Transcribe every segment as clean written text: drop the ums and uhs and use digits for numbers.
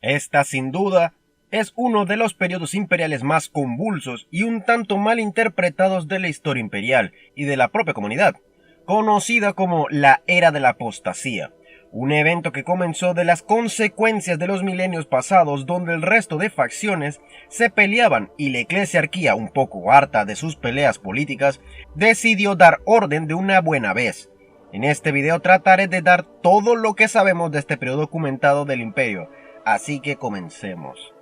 Esta, sin duda, es uno de los periodos imperiales más convulsos y un tanto mal interpretados de la historia imperial y de la propia comunidad, conocida como la Era de la Apostasía, un evento que comenzó de las consecuencias de los milenios pasados donde el resto de facciones se peleaban y la eclesiarquía, un poco harta de sus peleas políticas, decidió dar orden de una buena vez. En este video trataré de dar todo lo que sabemos de este periodo documentado del imperio, así que comencemos.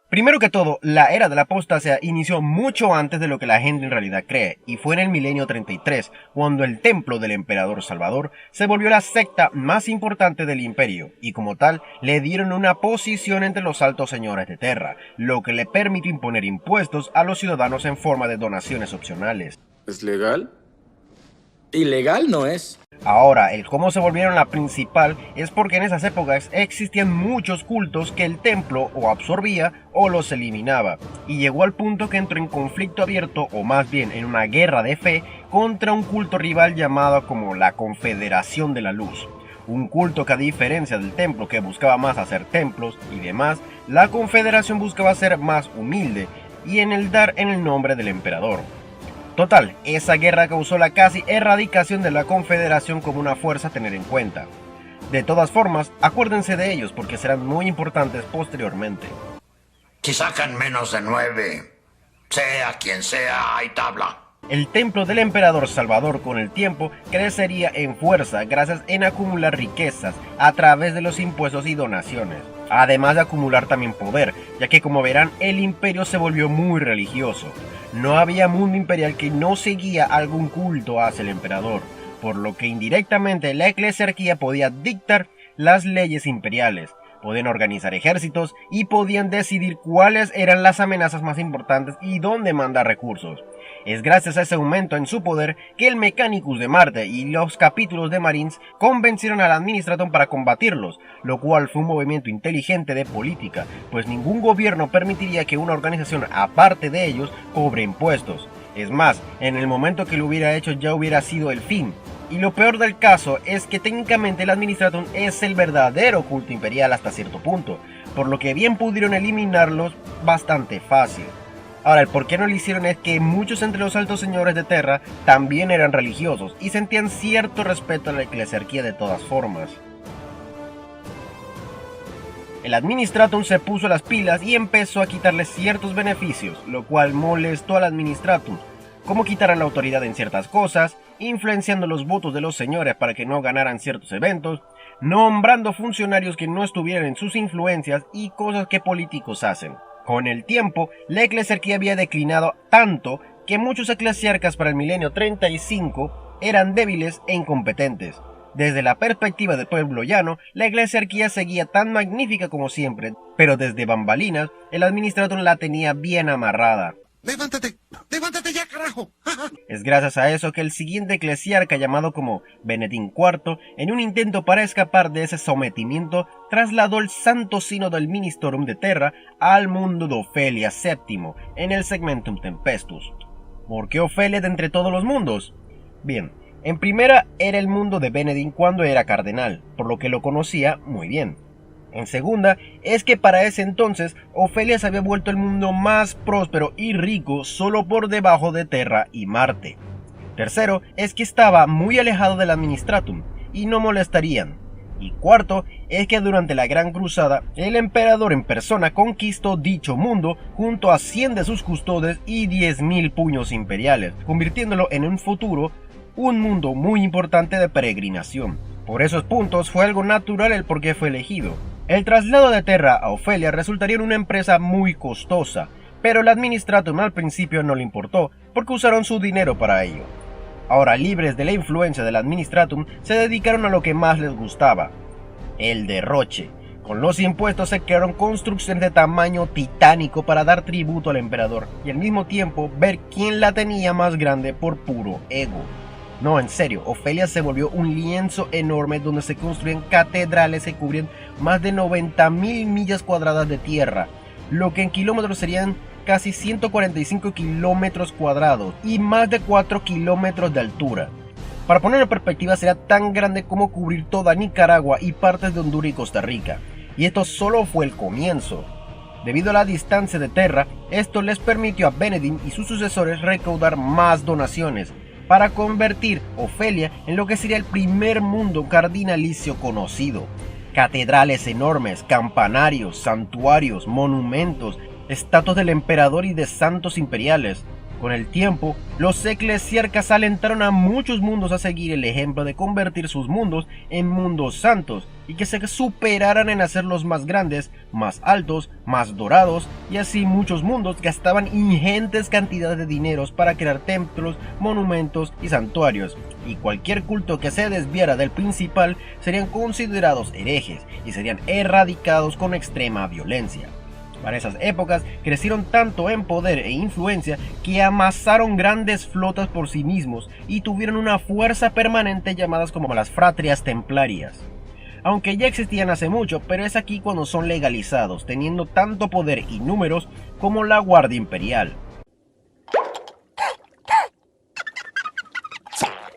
Primero que todo, la Era de la Apostasía inició mucho antes de lo que la gente en realidad cree, y fue en el milenio 33, cuando el templo del emperador Salvador se volvió la secta más importante del imperio, y como tal, le dieron una posición entre los altos señores de Terra, lo que le permitió imponer impuestos a los ciudadanos en forma de donaciones opcionales. ¿Es legal? Ilegal no es. Ahora, el cómo se volvieron la principal es porque en esas épocas existían muchos cultos que el templo o absorbía o los eliminaba, y llegó al punto que entró en conflicto abierto, o más bien en una guerra de fe, contra un culto rival llamado como la Confederación de la Luz. Un culto que, a diferencia del templo que buscaba más hacer templos y demás, la Confederación buscaba ser más humilde y en el dar en el nombre del emperador. Total, esa guerra causó la casi erradicación de la Confederación como una fuerza a tener en cuenta. De todas formas, acuérdense de ellos porque serán muy importantes posteriormente. Si sacan menos de 9, sea quien sea, hay tabla. El templo del emperador Salvador con el tiempo crecería en fuerza gracias en acumular riquezas a través de los impuestos y donaciones, además de acumular también poder, ya que como verán el imperio se volvió muy religioso. No había mundo imperial que no seguía algún culto hacia el emperador, por lo que indirectamente la eclesiarquía podía dictar las leyes imperiales, podían organizar ejércitos y podían decidir cuáles eran las amenazas más importantes y dónde mandar recursos. Es gracias a ese aumento en su poder que el Mechanicus de Marte y los capítulos de Marines convencieron al Administratum para combatirlos, lo cual fue un movimiento inteligente de política, pues ningún gobierno permitiría que una organización aparte de ellos cobre impuestos. Es más, en el momento que lo hubiera hecho ya hubiera sido el fin. Y lo peor del caso es que técnicamente el Administratum es el verdadero culto imperial hasta cierto punto, por lo que bien pudieron eliminarlos bastante fácil. Ahora, el por qué no lo hicieron es que muchos entre los altos señores de Terra también eran religiosos y sentían cierto respeto a la eclesiarquía de todas formas. El Administratum se puso las pilas y empezó a quitarles ciertos beneficios, lo cual molestó al Administratum, como quitar la autoridad en ciertas cosas, influenciando los votos de los señores para que no ganaran ciertos eventos, nombrando funcionarios que no estuvieran en sus influencias y cosas que políticos hacen. Con el tiempo, la eclesiarquía había declinado tanto que muchos eclesiarcas para el milenio 35 eran débiles e incompetentes. Desde la perspectiva del pueblo llano, la eclesiarquía seguía tan magnífica como siempre, pero desde bambalinas, el Administratum la tenía bien amarrada. ¡Levántate! ¡Levántate ya, carajo! Es gracias a eso que el siguiente eclesiarca, llamado como Benedín IV, en un intento para escapar de ese sometimiento, trasladó el santo sínodo del Ministorum de Terra al mundo de Ofelia VII, en el Segmentum Tempestus. ¿Por qué Ofelia de entre todos los mundos? Bien, en primera era el mundo de Benedín cuando era cardenal, por lo que lo conocía muy bien. En segunda, es que para ese entonces Ofelia se había vuelto el mundo más próspero y rico solo por debajo de Terra y Marte. Tercero, es que estaba muy alejado del Administratum y no molestarían. Y cuarto, es que durante la Gran Cruzada, el emperador en persona conquistó dicho mundo junto a 100 de sus custodes y 10.000 puños imperiales, convirtiéndolo en un futuro un mundo muy importante de peregrinación. Por esos puntos fue algo natural el por qué fue elegido. El traslado de Terra a Ofelia resultaría en una empresa muy costosa, pero el Administratum al principio no le importó, porque usaron su dinero para ello. Ahora, libres de la influencia del Administratum, se dedicaron a lo que más les gustaba, el derroche. Con los impuestos se crearon construcciones de tamaño titánico para dar tributo al emperador, y al mismo tiempo ver quién la tenía más grande por puro ego. No, en serio, Ofelia se volvió un lienzo enorme donde se construían catedrales que cubrían más de 90.000 millas cuadradas de tierra, lo que en kilómetros serían casi 145 kilómetros cuadrados y más de 4 kilómetros de altura. Para poner en perspectiva, sería tan grande como cubrir toda Nicaragua y partes de Honduras y Costa Rica. Y esto solo fue el comienzo. Debido a la distancia de Terra, esto les permitió a Benedín y sus sucesores recaudar más donaciones para convertir Ofelia en lo que sería el primer mundo cardinalicio conocido. Catedrales enormes, campanarios, santuarios, monumentos, estatuas del emperador y de santos imperiales. Con el tiempo, los eclesiarcas alentaron a muchos mundos a seguir el ejemplo de convertir sus mundos en mundos santos y que se superaran en hacerlos más grandes, más altos, más dorados, y así muchos mundos gastaban ingentes cantidades de dineros para crear templos, monumentos y santuarios, y cualquier culto que se desviara del principal serían considerados herejes y serían erradicados con extrema violencia. Para esas épocas crecieron tanto en poder e influencia que amasaron grandes flotas por sí mismos y tuvieron una fuerza permanente llamadas como las Fratrias Templarias. Aunque ya existían hace mucho, pero es aquí cuando son legalizados, teniendo tanto poder y números como la Guardia Imperial.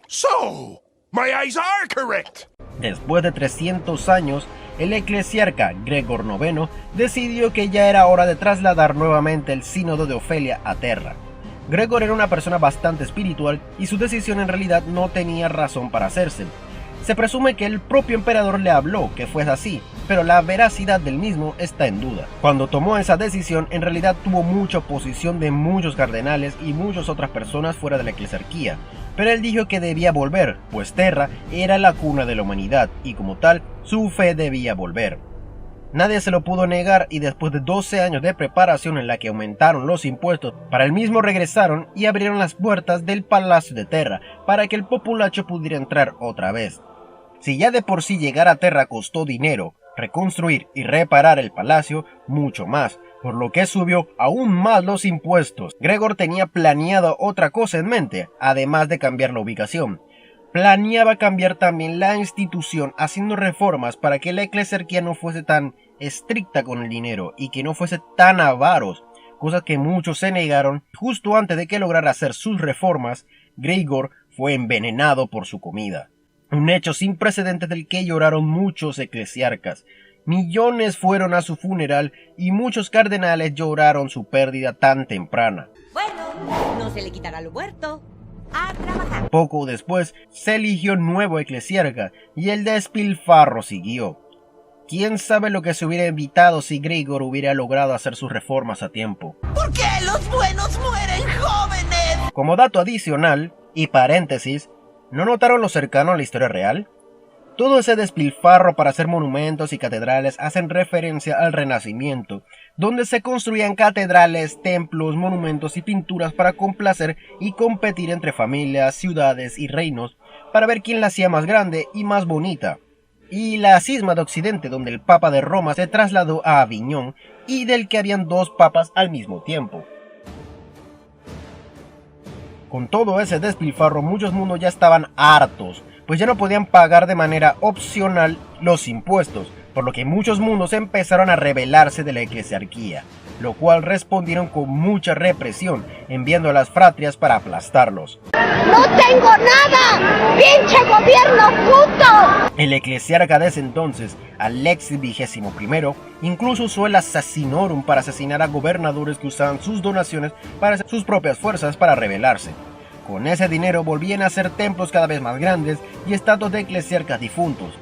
So, my eyes are correct. Después de 300 años, el eclesiarca Gregor IX decidió que ya era hora de trasladar nuevamente el sínodo de Ofelia a Terra. Gregor era una persona bastante espiritual y su decisión en realidad no tenía razón para hacerse. Se presume que el propio emperador le habló que fuese así, pero la veracidad del mismo está en duda. Cuando tomó esa decisión, en realidad tuvo mucha oposición de muchos cardenales y muchas otras personas fuera de la eclesiarquía, pero él dijo que debía volver, pues Terra era la cuna de la humanidad y como tal, su fe debía volver. Nadie se lo pudo negar y después de 12 años de preparación en la que aumentaron los impuestos para el mismo, regresaron y abrieron las puertas del Palacio de Terra para que el populacho pudiera entrar otra vez. Si ya de por sí llegar a Terra costó dinero, reconstruir y reparar el palacio, mucho más, por lo que subió aún más los impuestos. Gregor tenía planeado otra cosa en mente, además de cambiar la ubicación. Planeaba cambiar también la institución haciendo reformas para que la eclesiarquía no fuese tan estricta con el dinero y que no fuese tan avaros, cosas que muchos se negaron. Justo antes de que lograra hacer sus reformas, Gregor fue envenenado por su comida. Un hecho sin precedentes del que lloraron muchos eclesiarcas. Millones fueron a su funeral y muchos cardenales lloraron su pérdida tan temprana. Bueno, no se le quitará lo muerto. A trabajar. Poco después se eligió nuevo eclesiarca y el despilfarro siguió. ¿Quién sabe lo que se hubiera evitado si Gregor hubiera logrado hacer sus reformas a tiempo? ¿Por qué los buenos mueren jóvenes? Como dato adicional, y paréntesis, ¿no notaron lo cercano a la historia real? Todo ese despilfarro para hacer monumentos y catedrales hacen referencia al Renacimiento, donde se construían catedrales, templos, monumentos y pinturas para complacer y competir entre familias, ciudades y reinos, para ver quién la hacía más grande y más bonita. Y la cisma de Occidente, donde el Papa de Roma se trasladó a Aviñón y del que habían dos papas al mismo tiempo. Con todo ese despilfarro, muchos mundos ya estaban hartos, pues ya no podían pagar de manera opcional los impuestos, por lo que muchos mundos empezaron a rebelarse de la eclesiarquía, lo cual respondieron con mucha represión, enviando a las fratrias para aplastarlos. ¡No tengo nada! ¡Pinche gobierno puto! El eclesiarca de ese entonces, Alexis XXI, incluso usó el assassinorum para asesinar a gobernadores que usaban sus donaciones para hacer sus propias fuerzas para rebelarse. Con ese dinero volvían a hacer templos cada vez más grandes y estatuas de eclesiarcas difuntos.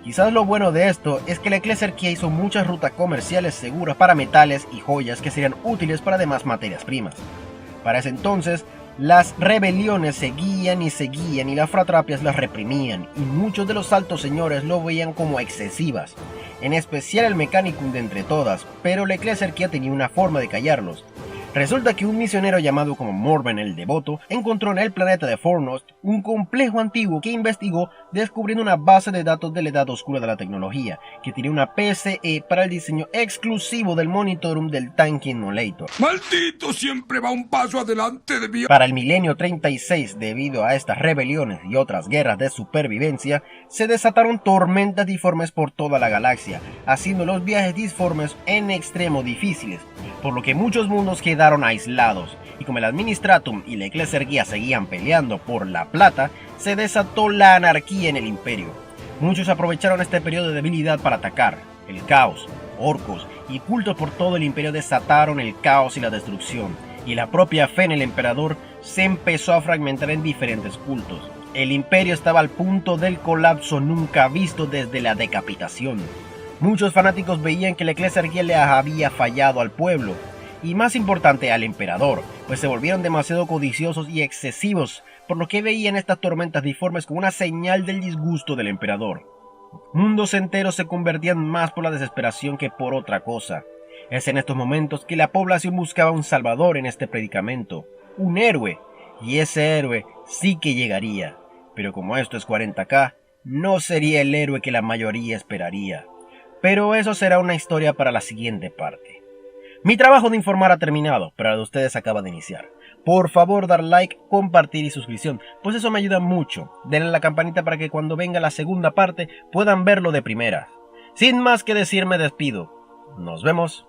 Quizás lo bueno de esto es que la eclesiarquía hizo muchas rutas comerciales seguras para metales y joyas que serían útiles para demás materias primas. Para ese entonces, las rebeliones seguían y las fratrapias las reprimían, y muchos de los altos señores lo veían como excesivas, en especial el Mechanicum de entre todas, pero la eclesiarquía tenía una forma de callarlos. Resulta que un misionero llamado como Morven el Devoto encontró en el planeta de Fornost un complejo antiguo que investigó, descubriendo una base de datos de la edad oscura de la tecnología, que tenía una PCE para el diseño exclusivo del monitorum del Tank Emulator. ¡Maldito siempre va un paso adelante de mí! Para el milenio 36, debido a estas rebeliones y otras guerras de supervivencia, se desataron tormentas disformes por toda la galaxia, haciendo los viajes disformes en extremo difíciles, por lo que muchos mundos quedaron aislados, y como el Administratum y la Eclesergía seguían peleando por la plata, se desató la anarquía en el imperio. Muchos aprovecharon este periodo de debilidad para atacar. El caos, orcos y cultos por todo el imperio desataron el caos y la destrucción, y la propia fe en el emperador se empezó a fragmentar en diferentes cultos. El imperio estaba al punto del colapso nunca visto desde la decapitación. Muchos fanáticos veían que la Eclesergía le había fallado al pueblo, y más importante al emperador, pues se volvieron demasiado codiciosos y excesivos, por lo que veían estas tormentas diformes como una señal del disgusto del emperador. Mundos enteros se convertían más por la desesperación que por otra cosa. Es en estos momentos que la población buscaba un salvador en este predicamento, un héroe, y ese héroe sí que llegaría. Pero como esto es 40K, no sería el héroe que la mayoría esperaría. Pero eso será una historia para la siguiente parte. Mi trabajo de informar ha terminado, pero el de ustedes acaba de iniciar. Por favor, dar like, compartir y suscripción, pues eso me ayuda mucho. Denle a la campanita para que cuando venga la segunda parte puedan verlo de primera. Sin más que decir, me despido. Nos vemos